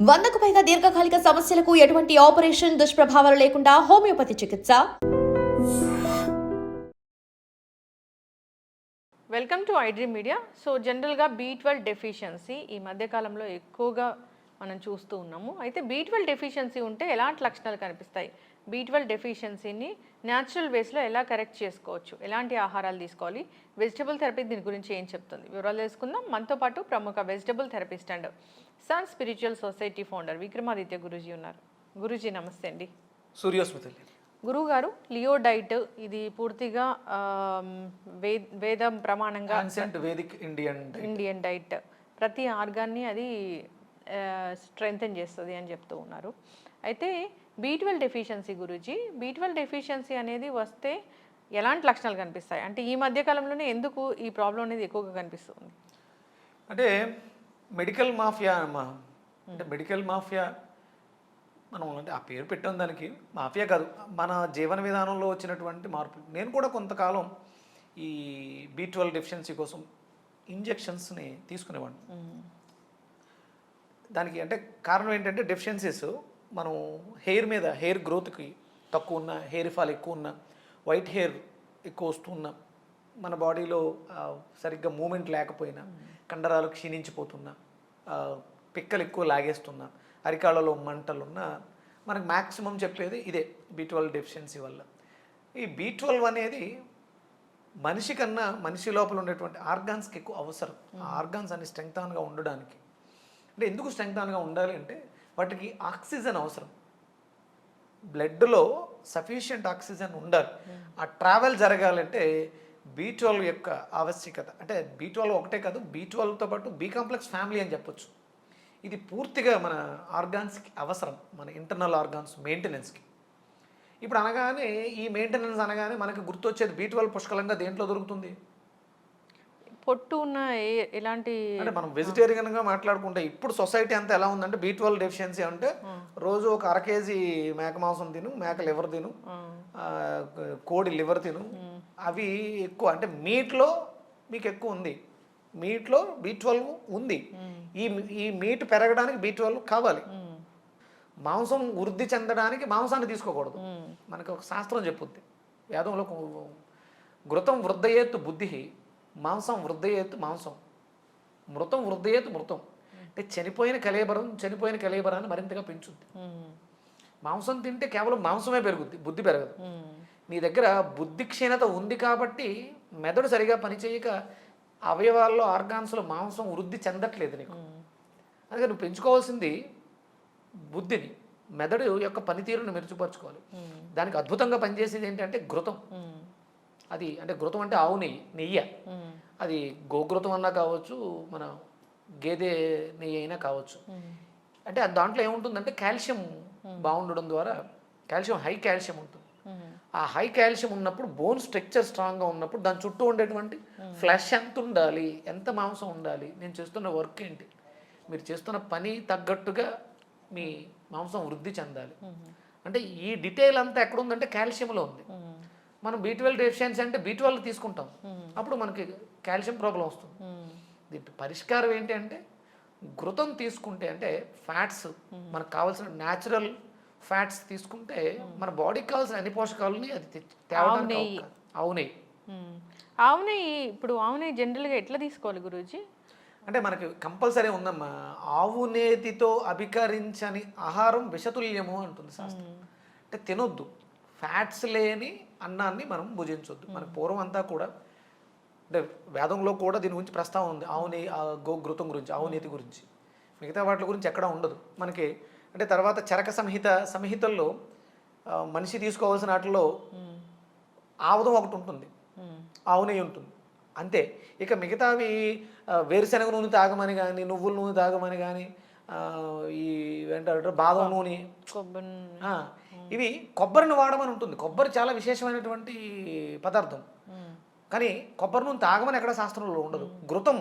100కు పైగా దీర్ఘకాలిక సమస్యలకు ఎటువంటి ఆపరేషన్ దుష్ప్రభావాలు లేకుండా హోమియోపతి చికిత్స. Welcome to iDream media. So జనరల్గా B12 డెఫిషియన్సీ ఈ మధ్యకాలంలో ఎక్కువగా మనం చూస్తూ ఉన్నాము. అయితే B12 డెఫిషియన్సీ ఉంటే ఎలాంటి లక్షణాలు కనిపిస్తాయి, B12 డెఫిషియన్సీని న్యాచురల్ వేస్లో ఎలా కరెక్ట్ చేసుకోవచ్చు, ఎలాంటి ఆహారాలు తీసుకోవాలి, వెజిటబుల్ థెరపీ దీని గురించి ఏం చెప్తుంది, వివరాలు తెలుసుకుందాం. మనతో పాటు ప్రముఖ vegetable therapist and sun spiritual society founder Vikramaditya Guruji ఉన్నారు. గురూజీ నమస్తే అండి. సూర్యోస్మిత గురువు గారు, లియో డైట్ ఇది పూర్తిగా వేదం ప్రమాణంగా వేదిక్ ఇండియన్ డైట్ ప్రతి ఆర్గాన్ని అది స్ట్రెంగ్తెన్ చేస్తుంది అని చెప్తూ ఉన్నారు. అయితే B12 deficiency Guruji, B12 deficiency అనేది వస్తే ఎలాంటి లక్షణాలు కనిపిస్తాయి, అంటే ఈ మధ్యకాలంలోనే ఎందుకు ఈ ప్రాబ్లం అనేది ఎక్కువగా కనిపిస్తుంది? అంటే మెడికల్ మాఫియా అంటే మెడికల్ మాఫియా మనం అంటే ఆ పేరు పెట్టాం, దానికి మాఫియా కాదు, మన జీవన విధానంలో వచ్చినటువంటి మార్పు. నేను కూడా కొంతకాలం ఈ B12 డెఫిషియన్సీ కోసం ఇంజెక్షన్స్ని తీసుకునేవాడిని. దానికి అంటే కారణం ఏంటంటే డెఫిషియన్సీస్ మనం హెయిర్ మీద, హెయిర్ గ్రోత్కి తక్కువ ఉన్న, హెయిర్ ఫాల్ ఎక్కువ ఉన్న, వైట్ హెయిర్ ఎక్కువ వస్తున్న, మన బాడీలో సరిగ్గా మూమెంట్ లేకపోయినా, కండరాలు క్షీణించిపోతున్నా, పిక్కలు ఎక్కువ లాగేస్తున్నా, అరికాళ్ళలో మంటలున్న, మనకు మ్యాక్సిమం చెప్పేది ఇదే B12 డెఫిషియన్సీ వల్ల. ఈ B12 అనేది మనిషి కన్నా మనిషి లోపల ఉండేటువంటి ఆర్గాన్స్కి ఎక్కువ అవసరం. ఆ ఆర్గాన్స్ అన్ని స్ట్రెంగ్తన్గా ఉండడానికి. అంటే ఎందుకు స్ట్రెంగ్తన్గా ఉండాలి అంటే వాటికి ఆక్సిజన్ అవసరం, బ్లడ్లో సఫిషియంట్ ఆక్సిజన్ ఉండాలి. ఆ ట్రావెల్ జరగాలంటే B12 యొక్క ఆవశ్యకత. అంటే B12 ఒకటే కాదు, B12తో పాటు B కాంప్లెక్స్ ఫ్యామిలీ అని చెప్పొచ్చు. ఇది పూర్తిగా మన ఆర్గాన్స్కి అవసరం, మన ఇంటర్నల్ ఆర్గాన్స్ మెయింటెనెన్స్కి. ఇప్పుడు అనగానే ఈ మెయింటెనెన్స్ అనగానే మనకి గుర్తొచ్చేది B12 పుష్కలంగా దేంట్లో దొరుకుతుంది? పొట్టు ఉన్న ఎలాంటి, అంటే మనం వెజిటేరియన్గా మాట్లాడుకుంటే ఇప్పుడు సొసైటీ అంతా ఎలా ఉందంటే B12 డెఫిషియన్సీ అంటే రోజు ఒక 1 కేజీ మేక మాంసం తిను, మేక లివర్ తిను, కోడి లివర్ తిను, అవి ఎక్కువ. అంటే మీట్లో మీకు ఎక్కువ ఉంది, మీట్లో B12 ఉంది. ఈ మీట్ పెరగడానికి B12 కావాలి. మాంసం వృద్ధి చెందడానికి మాంసాన్ని తీసుకోకూడదు. మనకి ఒక శాస్త్రం చెప్పుద్ది వేదంలో, ఘృతం వృద్ధయేత్ బుద్ధి, మాంసం వృద్ధయేత్ మాంసం, మృతం వృద్ధయేత్ మృతం. అంటే చనిపోయిన కలేబరాన్ని మరింతగా పెంచుద్ది. మాంసం తింటే కేవలం మాంసమే పెరుగుద్ది, బుద్ధి పెరగదు. నీ దగ్గర బుద్ధి క్షీణత ఉంది కాబట్టి మెదడు సరిగా పనిచేయక అవయవాల్లో, ఆర్గాన్స్లో మాంసం వృద్ధి చెందట్లేదు నీకు. అందుకే నువ్వు పెంచుకోవాల్సింది బుద్ధిని, మెదడు యొక్క పనితీరును మెరుగుపరుచుకోవాలి. దానికి అద్భుతంగా పనిచేసేది ఏంటంటే ఘృతం. అది అంటే ఘృతం అంటే ఆవు నెయ్యి. అది గోఘృతం అన్నా కావచ్చు, మన గేదె నెయ్యి అయినా కావచ్చు. అంటే దాంట్లో ఏముంటుందంటే కాల్షియం బాగుండడం ద్వారా, హై కాల్షియం ఉంటుంది. ఆ హై కాల్షియం ఉన్నప్పుడు బోన్ స్ట్రక్చర్ స్ట్రాంగ్గా ఉన్నప్పుడు దాని చుట్టూ ఉండేటువంటి ఫ్లెష్ ఎంత ఉండాలి, ఎంత మాంసం ఉండాలి, నేను చేస్తున్న వర్క్ ఏంటి, మీరు చేస్తున్న పని తగ్గట్టుగా మీ మాంసం వృద్ధి చెందాలి. అంటే ఈ డీటెయిల్ అంతా ఎక్కడుందంటే కాల్షియంలో ఉంది. మనం B12 డెఫిషియన్సీ అంటే B12 తీసుకుంటాం, అప్పుడు మనకి కాల్షియం ప్రాబ్లం వస్తుంది. దీనికి పరిష్కారం ఏంటి అంటే ఘృతం తీసుకుంటే, అంటే ఫ్యాట్స్, మనకు కావాల్సిన న్యాచురల్ ఫ్యాట్స్ తీసుకుంటే మన బాడీకి కావాల్సిన అన్ని పోషకాలని అది తేవడానికి. ఆవు నెయ్యి ఇప్పుడు ఆవు నెయ్యి జనరల్గా ఎట్లా తీసుకోవాలి గురూజీ? అంటే మనకి కంపల్సరీ ఉందమ్మా, ఆవు నేతితో అభికరించని ఆహారం విషతుల్యము అంటుంది శాస్త్రం. అంటే తినొద్దు, ఫ్యాట్స్ లేని అన్నాన్ని మనం భుజించొద్దు. మనకు పూర్వం అంతా కూడా, అంటే వేదంలో కూడా దీని గురించి ప్రస్తావన ఉంది, గోఘృతం గురించి, ఆవు నేతి గురించి. మిగతా వాటి గురించి ఎక్కడా ఉండదు మనకి. అంటే తర్వాత చరక సంహితల్లో మనిషి తీసుకోవాల్సిన వాటిలో ఆముదం ఒకటి ఉంటుంది, ఆవు నెయ్యి ఉంటుంది, అంతే. ఇక మిగతావి వేరుశనగ నూనె తాగమని కానీ, నువ్వుల నూనె తాగమని కానీ, ఈ ఏంటారు బాదం నూనె, ఇవి కొబ్బరిని వాడమని ఉంటుంది. కొబ్బరి చాలా విశేషమైనటువంటి పదార్థం, కానీ కొబ్బరి నూనె తాగమని ఎక్కడ శాస్త్రంలో ఉండదు. ఘృతం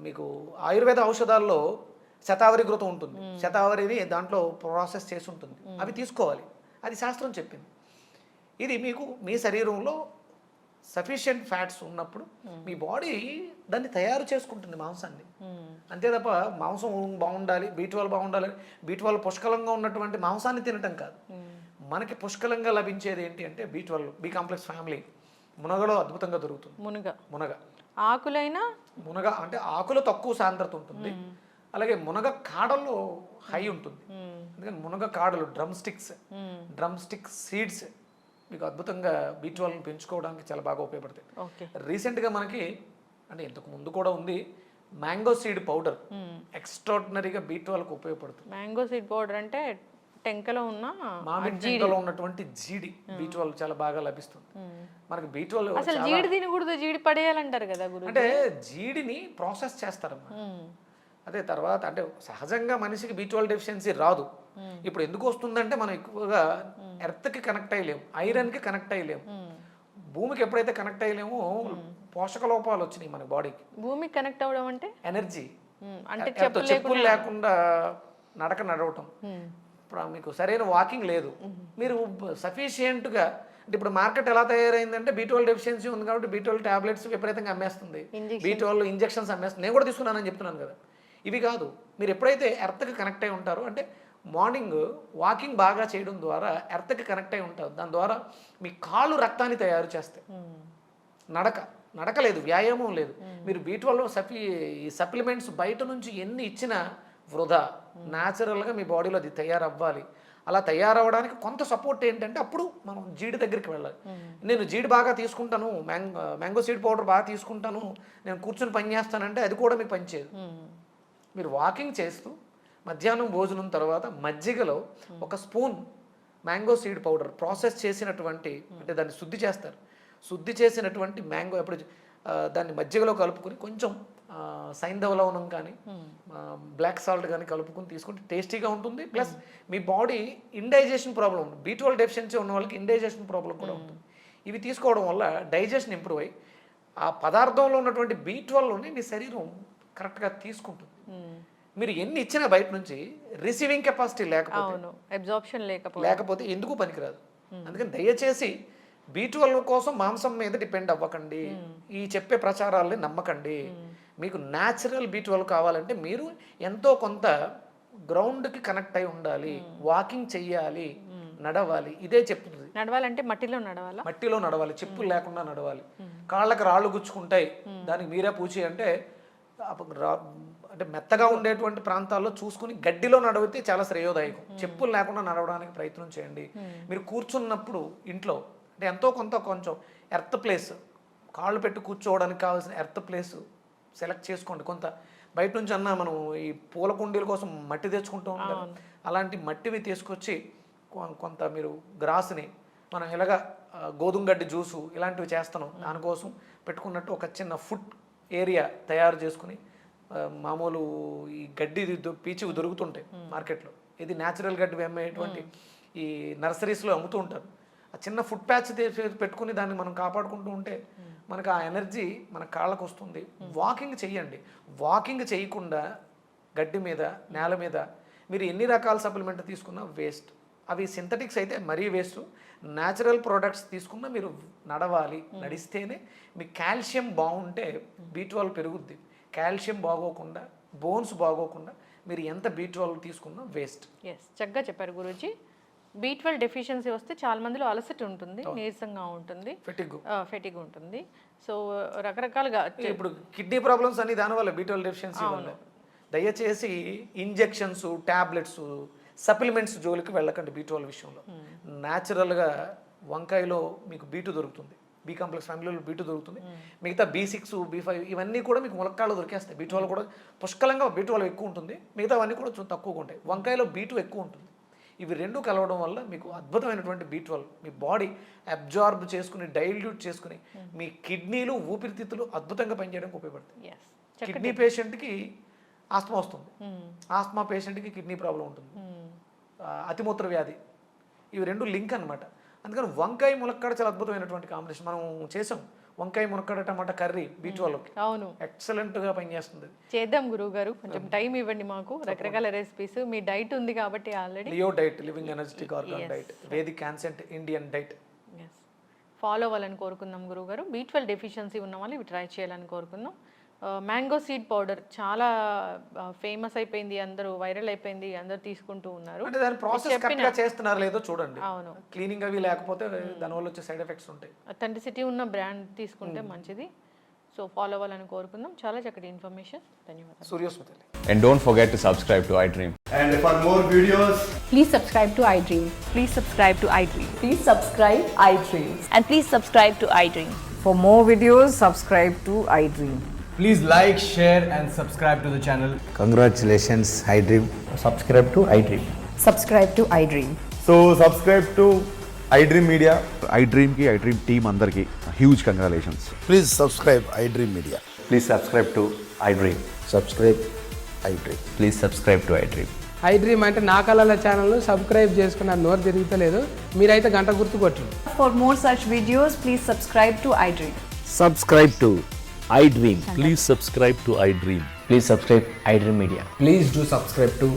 మీకు ఆయుర్వేద ఔషధాల్లో శతావరి ఘృతం ఉంటుంది, శతావరిని దాంట్లో ప్రాసెస్ చేసి ఉంటుంది, అవి తీసుకోవాలి, అది శాస్త్రం చెప్పింది. ఇది మీకు మీ శరీరంలో సఫిషియెంట్ ఫ్యాట్స్ ఉన్నప్పుడు మీ బాడీ దాన్ని తయారు చేసుకుంటుంది మాంసాన్ని. అంతే తప్ప మాంసం బాగుండాలి, B12 బాగుండాలి, B12 పుష్కలంగా ఉన్నటువంటి మాంసాన్ని తినటం కాదు. మనకి పుష్కలంగా లభించేది ఏంటి అంటే B12, బి కాంప్లెక్స్ ఫ్యామిలీ మునగలో అద్భుతంగా దొరుకుతుంది. మునగ ఆకులైనా మునగ అంటే ఆకులో తక్కువ సాంద్రత ఉంటుంది, అలాగే మునగ కాడల్లో హై ఉంటుంది. అందుకని మునగ కాడలు డ్రమ్ స్టిక్ సీడ్స్ మీకు అద్భుతంగా B12ని పెంచుకోవడానికి చాలా బాగా ఉపయోగపడతాయి. రీసెంట్గా మనకి అంటే ఇంతకు ముందు కూడా ఉంది మ్యాంగో సీడ్ పౌడర్, ఎక్స్ట్రాడినరీగా B12కి ఉపయోగపడుతుంది. మ్యాంగో సీడ్ పౌడర్ అంటే టెంకలో ఉన్న మామిడి టెంకలో ఉన్నటువంటి జీడి B12 చాలా బాగా లభిస్తుంది మనకి. B12 అసలు జీడి తినకూడదు, జీడి పడేయాలంటారు కదా గురు. అంటే జీడిని ప్రాసెస్ చేస్తారమ్మా. అదే తర్వాత అంటే సహజంగా మనిషికి B12 డెఫిషియన్సీ రాదు. ఇప్పుడు ఎందుకు వస్తుందంటే మనం ఎక్కువగా ఎర్త్కి కనెక్ట్ అయ్యలేము, ఐరన్కి కనెక్ట్ అయ్యలేము. భూమికి ఎప్పుడైతే కనెక్ట్ అయ్యలేమో పోషక లోపాలు వచ్చినాయి మన బాడీకి. భూమికి కనెక్ట్ అవ్వడం అంటే ఎనర్జీ, అంటే చెప్పులు లేకుండా నడవటం, మీకు సరైన వాకింగ్ లేదు, మీరు సఫిషియెంట్గా అంటే ఇప్పుడు మార్కెట్ ఎలా తయారైందంటే B12 డెఫిషియన్సీ ఉంది కాబట్టి B12 టాబ్లెట్స్ విపరీతంగా అమ్మేస్తుంది, B12 ఇంజెక్షన్స్ అమ్మేస్తుంది. నేను కూడా తీసుకున్నానని చెప్తున్నాను కదా. ఇవి కాదు, మీరు ఎప్పుడైతే ఎర్త్కి కనెక్ట్ అయి ఉంటారో అంటే మార్నింగ్ వాకింగ్ బాగా చేయడం ద్వారా ఎర్త్కి కనెక్ట్ అయి ఉంటారు, దాని ద్వారా మీ కాళ్ళు రక్తాన్ని తయారు చేస్తాయి. నడక లేదు, వ్యాయామం లేదు. మీరు B12 ఈ సప్లిమెంట్స్ బయట నుంచి ఎన్ని ఇచ్చినా వృధా. న్యాచురల్గా మీ బాడీలో అది తయారవ్వాలి. అలా తయారవ్వడానికి కొంత సపోర్ట్ ఏంటంటే అప్పుడు మనం జీడి దగ్గరికి వెళ్ళాలి. నేను జీడి బాగా తీసుకుంటాను, మ్యాంగో సీడ్ పౌడర్ బాగా తీసుకుంటాను, నేను కూర్చొని పని చేస్తానంటే అది కూడా మీకు పనిచేయదు. మీరు వాకింగ్ చేస్తూ మధ్యాహ్నం భోజనం తర్వాత మజ్జిగలో ఒక spoon mango seed powder process చేసినటువంటి అంటే దాన్ని శుద్ధి చేసినటువంటి మ్యాంగో ఎప్పుడు దాన్ని మజ్జిగలో కలుపుకొని కొంచెం సైంధవ లవణం కానీ బ్లాక్ సాల్ట్ కానీ కలుపుకొని తీసుకుంటే టేస్టీగా ఉంటుంది. ప్లస్ మీ బాడీ ఇండైజెషన్ ప్రాబ్లం ఉంటుంది, B12 డెఫిషియన్సీ ఉన్న వాళ్ళకి ఇండైజెషన్ ప్రాబ్లం కూడా ఉంటుంది. ఇవి తీసుకోవడం వల్ల డైజెషన్ ఇంప్రూవ్ అయ్యి ఆ పదార్థంలో ఉన్నటువంటి B12ని మీ శరీరం కరెక్ట్గా తీసుకుంటుంది. మీరు ఎన్ని ఇచ్చినా బయట నుంచి రిసీవింగ్ కెపాసిటీ లేకపోతే ఎందుకు పనికిరాదు. అందుకని దయచేసి B12 కోసం మాంసం మీద డిపెండ్ అవ్వకండి, ఈ చెప్పే ప్రచారాలని నమ్మకండి. మీకు న్యాచురల్ B12 కావాలంటే మీరు ఎంతో కొంత గ్రౌండ్కి కనెక్ట్ అయి ఉండాలి, వాకింగ్ చెయ్యాలి, నడవాలి. ఇదే చెప్తుంది. నడవాలంటే మట్టిలో నడవాలి, చెప్పులు లేకుండా నడవాలి. కాళ్ళకి రాళ్ళు గుచ్చుకుంటాయి, దానికి మీరే పూచి అంటే మెత్తగా ఉండేటువంటి ప్రాంతాల్లో చూసుకుని గడ్డిలో నడివితే చాలా శ్రేయోదాయకం. చెప్పులు లేకుండా నడవడానికి ప్రయత్నం చేయండి. మీరు కూర్చున్నప్పుడు ఇంట్లో అంటే ఎంతో కొంచెం ఎర్త్ ప్లేస్, కాళ్ళు పెట్టి కూర్చోవడానికి కావాల్సిన ఎర్త్ ప్లేస్ సెలెక్ట్ చేసుకోండి. కొంత బయట నుంచి అన్నా మనం ఈ పూల కుండీల కోసం మట్టి తెచ్చుకుంటూ ఉంటాం, అలాంటి మట్టివి తీసుకొచ్చి కొంత మీరు గ్రాస్ని మనం ఇలాగా గోధుమ గడ్డి జ్యూసు ఇలాంటివి చేస్తున్నాం, దానికోసం పెట్టుకున్నట్టు ఒక చిన్న ఫుడ్ ఏరియా తయారు చేసుకుని మామూలు ఈ గడ్డి పీచివి దొరుకుతుంటాయి మార్కెట్లో, ఇది న్యాచురల్ గడ్డి అమ్మేటువంటి ఈ నర్సరీస్లో అమ్ముతూ ఉంటారు. ఆ చిన్న ఫుడ్ ప్యాచ్ పెట్టుకుని దాన్ని మనం కాపాడుకుంటూ ఉంటే మనకు ఆ ఎనర్జీ మన కాళ్ళకు వస్తుంది. వాకింగ్ చెయ్యండి. వాకింగ్ చేయకుండా గడ్డి మీద నేల మీద మీరు ఎన్ని రకాల సప్లిమెంట్ తీసుకున్నా వేస్ట్. అవి సింథటిక్స్ అయితే మరీ వేస్ట్. న్యాచురల్ ప్రోడక్ట్స్ తీసుకున్నా మీరు నడవాలి, నడిస్తేనే మీ కాల్షియం బాగుంటే B12 పెరుగుద్ది. కాల్షియం బాగోకుండా బోన్స్ బాగోకుండా మీరు ఎంత B12 తీసుకున్నా వేస్ట్. చక్కగా చెప్పారు గురూజీ. B12 డెఫిషియన్సీ వస్తే చాలా మందిలో అలసట ఉంటుంది, నీరసంగా ఉంటుంది, ఫెటిగ్ ఉంటుంది. సో రకరకాలుగా ఇప్పుడు కిడ్నీ ప్రాబ్లమ్స్ అన్ని దానివల్ల B12 డెఫిషియన్సీ వల్ల. దయచేసి ఇంజెక్షన్స్, టాబ్లెట్స్, సప్లిమెంట్స్ జోలికి వెళ్ళకండి B12 విషయంలో. న్యాచురల్గా వంకాయలో మీకు B2 దొరుకుతుంది, బి కాంప్లెక్స్ ఫ్యామిలీలో B2 దొరుకుతుంది. మిగతా B6, B5 ఇవన్నీ కూడా మీకు ములక్కాళ్ళు దొరికేస్తాయి. B12 కూడా పుష్కలంగా B12 ఎక్కువ ఉంటుంది, మిగతా అవన్నీ కూడా తక్కువగా ఉంటాయి. వంకాయలో B2 ఎక్కువ ఉంటుంది. ఇవి రెండు కలవడం వల్ల మీకు అద్భుతమైనటువంటి B12 మీ బాడీ అబ్జార్బ్ చేసుకుని డైల్యూట్ చేసుకుని మీ కిడ్నీలు, ఊపిరితిత్తులు అద్భుతంగా పనిచేయడానికి ఉపయోగపడుతుంది. కిడ్నీ పేషెంట్కి ఆస్తమా వస్తుంది, ఆస్తమా పేషెంట్కి కిడ్నీ ప్రాబ్లం ఉంటుంది, అతిమూత్ర వ్యాధి, ఇవి రెండు లింక్ అనమాట. అందుకని వంకాయ ములక్కాడ చాలా అద్భుతమైనటువంటి కాంబినేషన్. మనం చేసాం వంకాయ మునక్కాడ టమాటా కర్రీ B12కి. అవును, ఎక్సలెంట్గా పనిచేస్తుంది. చేద్దాం గురువు గారు, కొంచెం టైం ఇవ్వండి మాకు. రకరకాల రెసిపీస్, మీ డైట్ ఉంది కాబట్టి already Leo diet, living energetic organ diet, Vedic ancient Indian diet follow అవ్వాలని కోరుకుందాం గురువు గారు. B12 డెఫిషియన్సీ ఉన్న వాళ్ళు ఇవి ట్రై చేయాలని కోరుకుందాం. మ్యాంగో సీడ్ పౌడర్ చాలా ఫేమస్ అయిపోయింది, అందరూ వైరల్ అయిపోయింది, అందరూ తీసుకుంటూ ఉన్నారు. అంటే దాని ప్రాసెస్ కరెక్ట్గా చేస్తున్నారు లేదో చూడండి. అవును, క్లీనింగ్ అవి లేకపోతే దానివల్ల వచ్చే సైడ్ ఎఫెక్ట్స్ ఉంటాయి. అథెంటిసిటీ ఉన్న బ్రాండ్ తీసుకుంటే మంచిది. సో ఫాలో అవ్వాలని కోరుకుందాం. చాలా చక్కటి ఇన్ఫర్మేషన్. ధన్యవాదాలు. సూర్యోస్మితలి. And don't forget to subscribe to iDream. And for more videos, Please subscribe to iDream. Please subscribe to iDream. Please subscribe iDream. And please subscribe to iDream. For more videos, subscribe to iDream. Please like, share and subscribe to the channel. Congratulations, iDream. Subscribe to iDream. Subscribe to iDream. so subscribe to iDream Media. iDream team అందరికి huge congratulations. Please subscribe iDream Media. Please subscribe to iDream. Subscribe iDream. Please subscribe to iDream. iDream అంటే నా కళల ఛానల్ను subscribe చేసుకున్న నోరు తిరుగుతలేదు, మీరైతే గంట గుర్తు కొట్టండి. For more such videos, please subscribe to iDream. Subscribe to iDream. Please subscribe to iDream. Please subscribe iDream Media. Please do subscribe to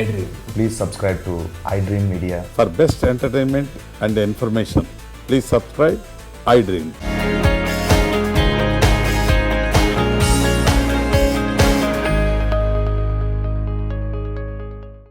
iDream. Please subscribe to iDream Media. For best entertainment and information, please subscribe iDream.